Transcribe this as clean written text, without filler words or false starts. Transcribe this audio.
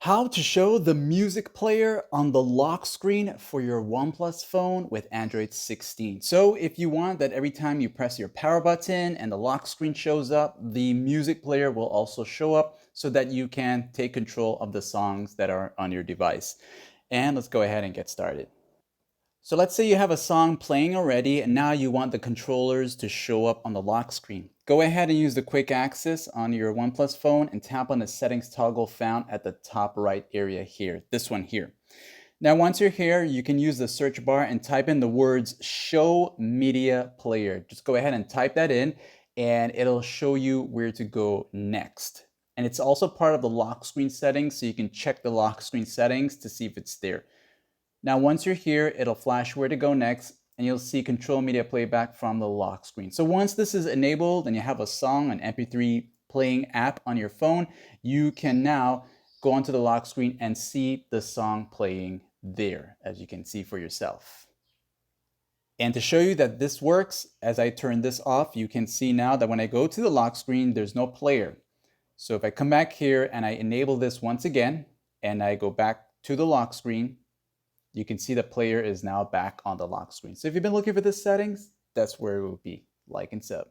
How to show the music player on the lock screen for your OnePlus phone with Android 16. So if you want that every time you press your power button and the lock screen shows up, the music player will also show up so that you can take control of the songs that are on your device. And let's go ahead and get started. So let's say you have a song playing already and now you want the controllers to show up on the lock screen. Go ahead and use the quick access on your OnePlus phone and tap on the settings toggle found at the top right area here, this one here. Now once you're here, you can use the search bar and type in the words show media player. Just go ahead and type that in and it'll show you where to go next. And it's also part of the lock screen settings, so you can check the lock screen settings to see if it's there. Now, once you're here, it'll flash where to go next, and you'll see control media playback from the lock screen. So once this is enabled and you have a song, an MP3 playing app on your phone, you can now go onto the lock screen and see the song playing there, as you can see for yourself. And to show you that this works, as I turn this off, you can see now that when I go to the lock screen, there's no player. So if I come back here and I enable this once again, and I go back to the lock screen, you can see the player is now back on the lock screen. So if you've been looking for the settings, that's where it will be. Like and sub.